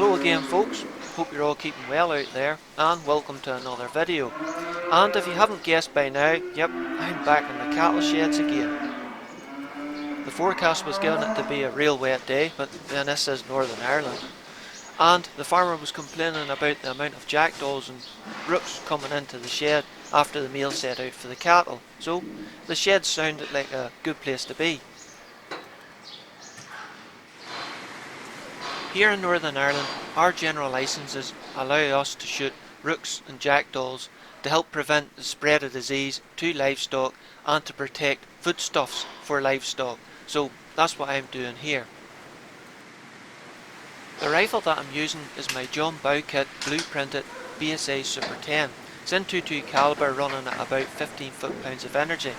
Hello again folks, hope you're all keeping well out there, and welcome to another video. And if you haven't guessed by now, yep, I'm back in the cattle sheds again. The forecast was giving it to be a real wet day, but then this is Northern Ireland. And the farmer was complaining about the amount of jackdaws and rooks coming into the shed after the meal set out for the cattle, so the shed sounded like a good place to be. Here in Northern Ireland, our general licences allow us to shoot rooks and jackdaws to help prevent the spread of disease to livestock and to protect foodstuffs for livestock, so that's what I'm doing here. The rifle that I'm using is my Bowkett blueprinted BSA SuperTen. It's in .22 calibre running at about 15 foot-pounds of energy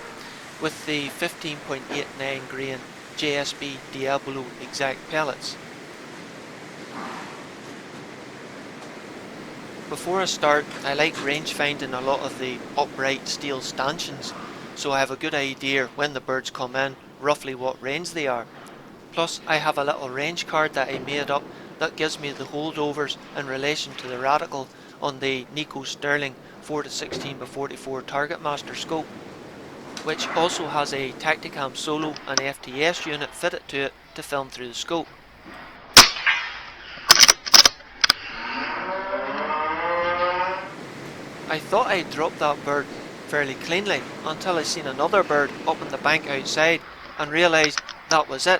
with the 15.89 grain JSB Diablo exact pellets. Before I start, I like range finding a lot of the upright steel stanchions, so I have a good idea when the birds come in, roughly what range they are. Plus I have a little range card that I made up that gives me the holdovers in relation to the radical on the Nikko Stirling 4-16x44 Targetmaster scope, which also has a Tacticam Solo and FTS unit fitted to it to film through the scope. I thought I'd dropped that bird fairly cleanly until I seen another bird up on the bank outside and realised that was it.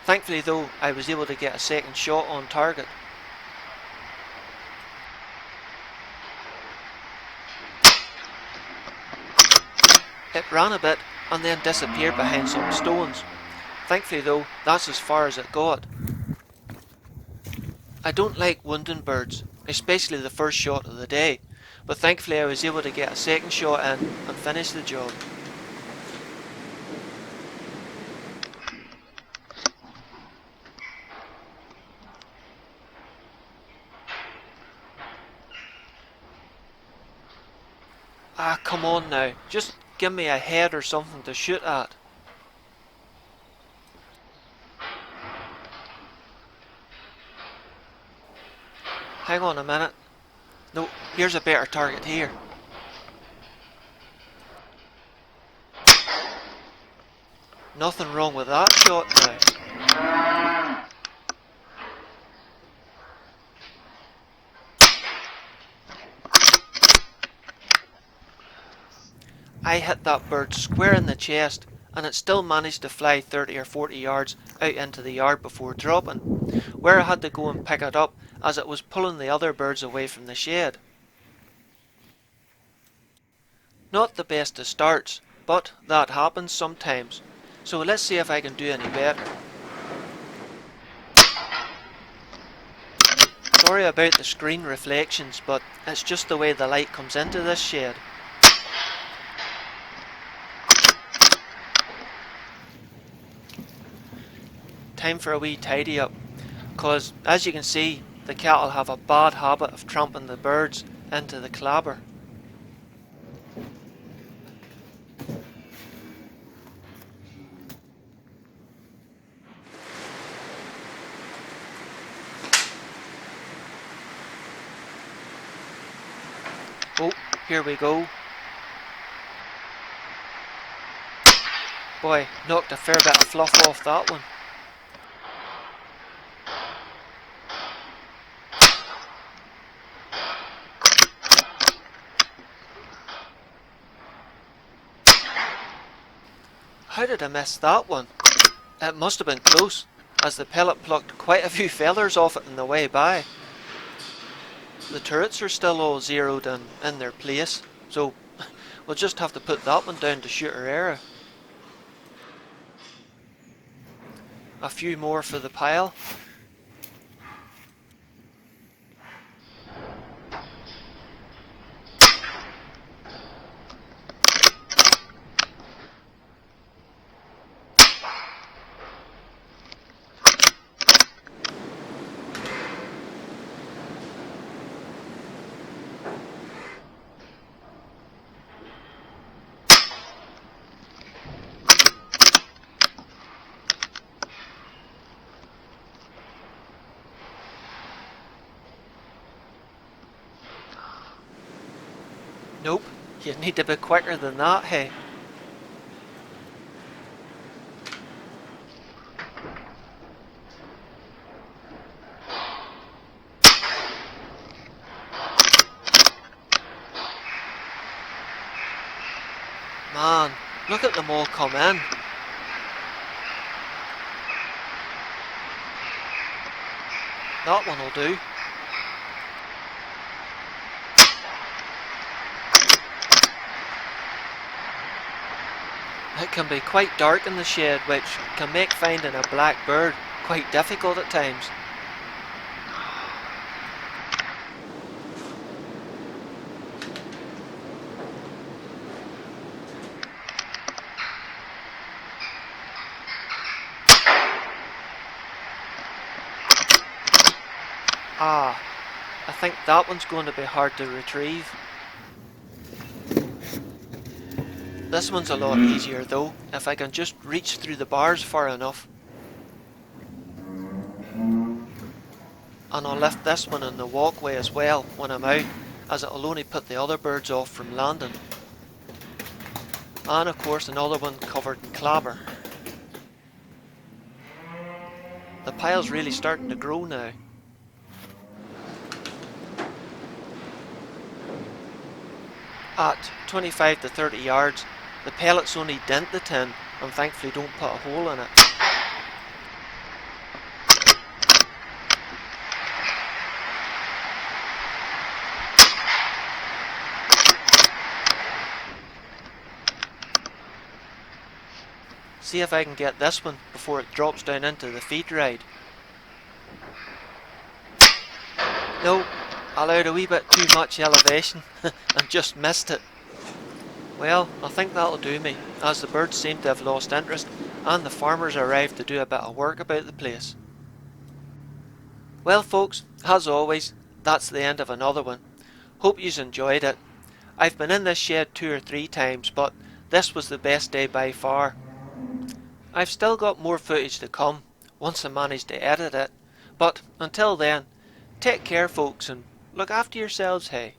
Thankfully though, I was able to get a second shot on target. It ran a bit and then disappeared behind some stones. Thankfully though, that's as far as it got. I don't like wounding birds, especially the first shot of the day, but thankfully I was able to get a second shot in and finish the job. Ah, come on now, just give me a head or something to shoot at. Hang on a minute. No, here's a better target here. Nothing wrong with that shot now. I hit that bird square in the chest and it still managed to fly 30 or 40 yards out into the yard before dropping, where I had to go and pick it up as it was pulling the other birds away from the shed. Not the best of starts, but that happens sometimes, so let's see if I can do any better. Sorry about the screen reflections, but it's just the way the light comes into this shed. Time for a wee tidy up, cause as you can see, the cattle have a bad habit of tramping the birds into the clabber. Oh, here we go. Boy, knocked a fair bit of fluff off that one. How did I miss that one? It must have been close, as the pellet plucked quite a few feathers off it on the way by. The turrets are still all zeroed in their place, so we'll just have to put that one down to shooter error. A few more for the pile. Nope, you need to be quicker than that, hey. Man, look at them all come in. That one will do. It can be quite dark in the shed, which can make finding a black bird quite difficult at times. Ah, I think that one's going to be hard to retrieve. This one's a lot easier though, if I can just reach through the bars far enough. And I'll lift this one in the walkway as well when I'm out, as it'll only put the other birds off from landing. And of course another one covered in clabber. The pile's really starting to grow now. At 25 to 30 yards, the pellets only dent the tin and thankfully don't put a hole in it. See if I can get this one before it drops down into the feed ride. No, I allowed a wee bit too much elevation and just missed it. Well, I think that'll do me, as the birds seem to have lost interest and the farmers arrived to do a bit of work about the place. Well folks, as always, that's the end of another one. Hope yous enjoyed it. I've been in this shed 2 or 3 times, but this was the best day by far. I've still got more footage to come, once I manage to edit it, but until then, take care folks and look after yourselves, hey.